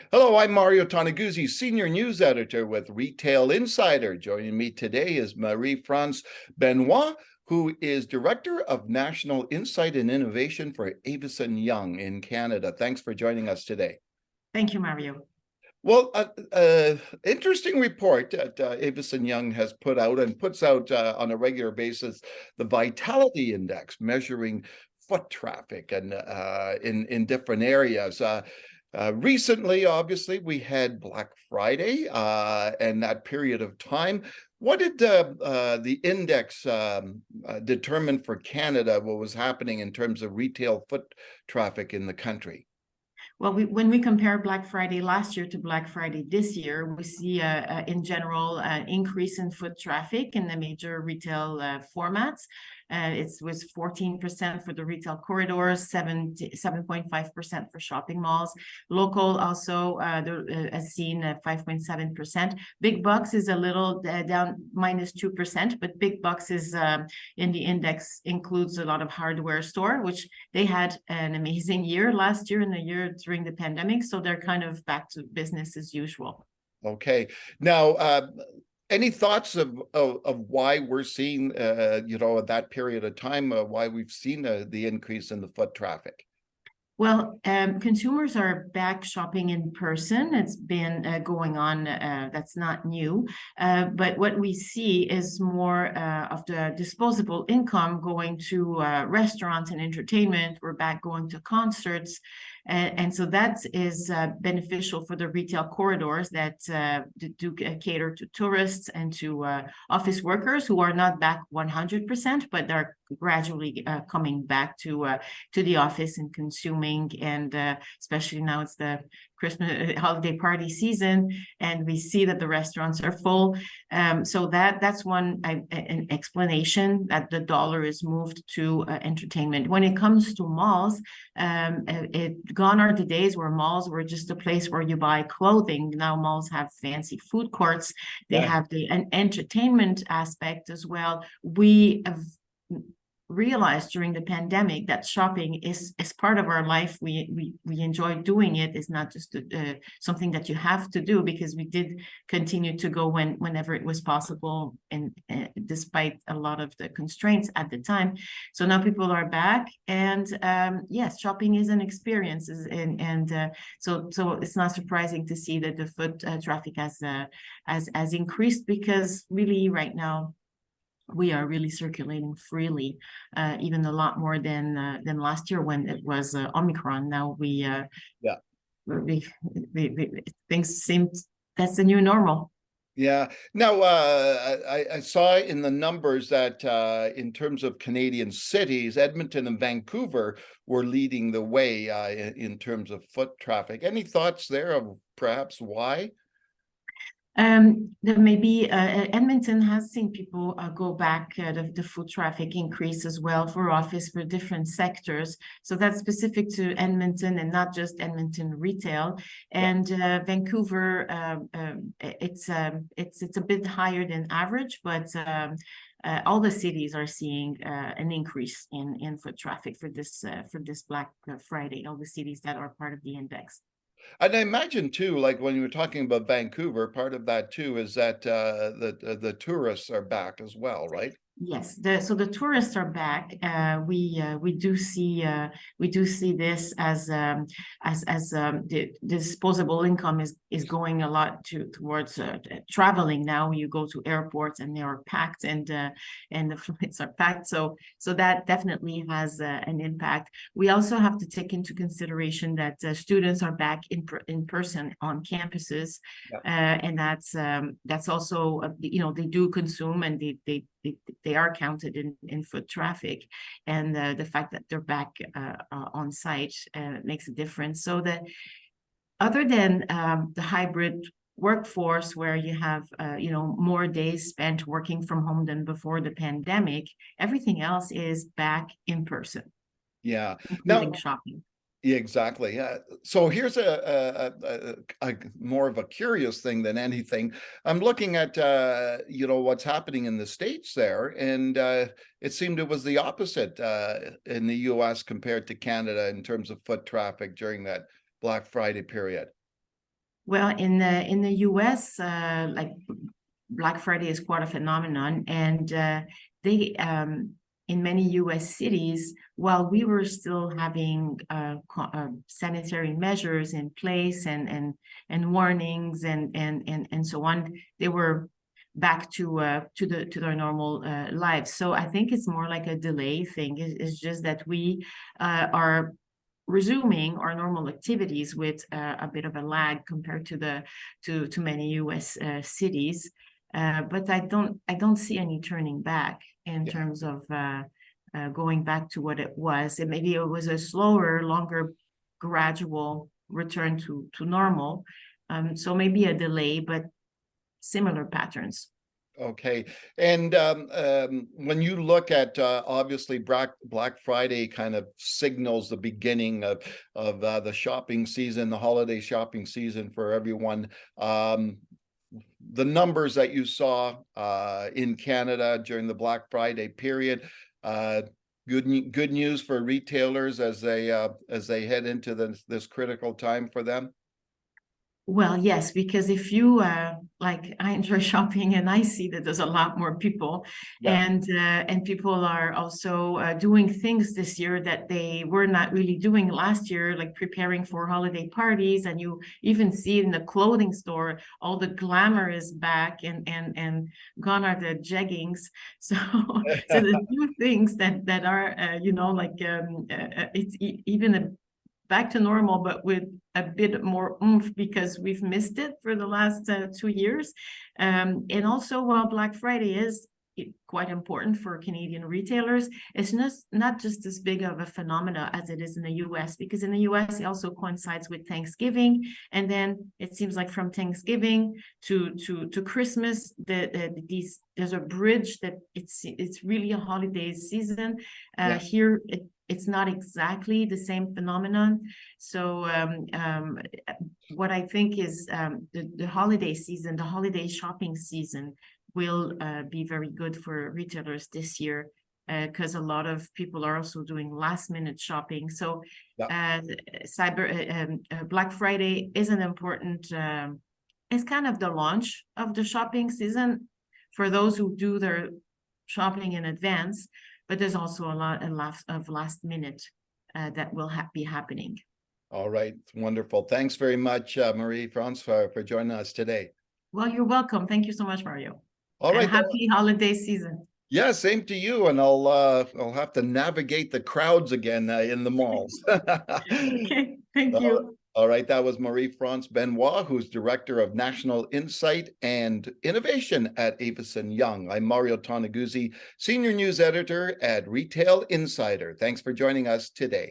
Hello, I'm Mario Toneguzzi, Senior News Editor with Retail Insider. Joining me today is Marie-France Benoit, who is Director of National Insight and Innovation for Avison Young in Canada. Thanks for joining us today. Thank you, Mario. Well, interesting report that Avison Young has put out and puts out on a regular basis, the Vitality Index, measuring foot traffic and in different areas. Recently, obviously, we had Black Friday and that period of time. What did the index determine for Canada? What was happening in terms of retail foot traffic in the country? Well, when we compare Black Friday last year to Black Friday this year, we see, in general, an increase in foot traffic in the major retail formats. It was 14% for the retail corridors, 7.5% for shopping malls. Local also has seen 5.7%. Big box is a little down, -2%, but big box is in the index includes a lot of hardware store, which they had an amazing year last year and the year during the pandemic. So they're kind of back to business as usual. Okay. Now, any thoughts of why we're seeing, at that period of time, why we've seen the increase in the foot traffic? Well, consumers are back shopping in person. It's been going on. That's not new. But what we see is more of the disposable income going to restaurants and entertainment. We're back going to concerts. And so that is beneficial for the retail corridors that do cater to tourists and to office workers who are not back 100%, but they're gradually coming back to the office and consuming. And especially now it's the Christmas holiday party season, and we see that the restaurants are full. So that's one an explanation that the dollar is moved to entertainment. When it comes to malls, gone are the days where malls were just a place where you buy clothing. Now malls have fancy food courts. They have an entertainment aspect as well. We have realized during the pandemic that shopping is part of our life. We enjoy doing it. It's not just something that you have to do, because we did continue to go whenever it was possible, and despite a lot of the constraints at the time. So now people are back, and yes, shopping is an experience, and so it's not surprising to see that the foot traffic has increased, because really right now we are really circulating freely, even a lot more than last year when it was Omicron. Now we things seem that's the new normal. Yeah. Now, I saw in the numbers that in terms of Canadian cities, Edmonton and Vancouver were leading the way in terms of foot traffic. Any thoughts there of perhaps why? There may be Edmonton has seen people go back, the foot traffic increase as well for office, for different sectors. So that's specific to Edmonton and not just Edmonton retail. And Vancouver, it's a bit higher than average, but all the cities are seeing an increase in foot traffic for this Black Friday. All the cities that are part of the index. And I imagine too, like when you were talking about Vancouver, part of that too is that the tourists are back as well, right? Yes, so the tourists are back. We do see this as the disposable income is going a lot towards traveling now. You go to airports and they are packed, and the flights are packed. So that definitely has an impact. We also have to take into consideration that students are back in person on campuses, and that's also they do consume, and they are counted in foot traffic, and the fact that they're back on site makes a difference. So that other than the hybrid workforce, where you have more days spent working from home than before the pandemic, everything else is back in person. Yeah. Including shopping. Yeah, exactly. Yeah. So here's a more of a curious thing than anything. I'm looking at what's happening in the States there, and it seemed it was the opposite in the US compared to Canada in terms of foot traffic during that Black Friday period. Well, in the US, like Black Friday is quite a phenomenon, and they in many US cities, while we were still having sanitary measures in place and warnings and so on, they were back to their normal lives. So I think it's more like a delay thing. It's just that we are resuming our normal activities with a bit of a lag compared to many US cities. But I don't see any turning back in Yeah. terms of going back to what it was. And maybe it was a slower, longer, gradual return to normal. So maybe a delay, but similar patterns. Okay. And when you look at obviously Black Friday kind of signals the beginning of the shopping season, the holiday shopping season for everyone. The numbers that you saw in Canada during the Black Friday period, good news for retailers as they head into this critical time for them. Well, yes, because if you like, I enjoy shopping, and I see that there's a lot more people, Yeah. and people are also doing things this year that they were not really doing last year, like preparing for holiday parties. And you even see in the clothing store, all the glamour is back, and gone are the jeggings. So so the few things that are like it's even back to normal, but with a bit more oomph because we've missed it for the last 2 years. And also, while Black Friday is quite important for Canadian retailers, it's not just as big of a phenomena as it is in the US, because in the US it also coincides with Thanksgiving, and then it seems like from Thanksgiving to Christmas, there's a bridge that it's really a holiday season. Yeah. Here it's not exactly the same phenomenon. So what I think is the holiday season, the holiday shopping season will be very good for retailers this year, because a lot of people are also doing last minute shopping. So Yeah. Black Friday is an important, it's kind of the launch of the shopping season for those who do their shopping in advance, but there's also a lot of last minute that will be happening. All right. Wonderful. Thanks very much, Marie-France, for joining us today. Well, you're welcome. Thank you so much, Mario. All And right. happy holiday season. Yeah, same to you. And I'll have to navigate the crowds again in the malls. Okay, thank you. All right. That was Marie-France Benoit, who's Director of National Insight and Innovation at Avison Young. I'm Mario Toneguzzi, Senior News Editor at Retail Insider. Thanks for joining us today.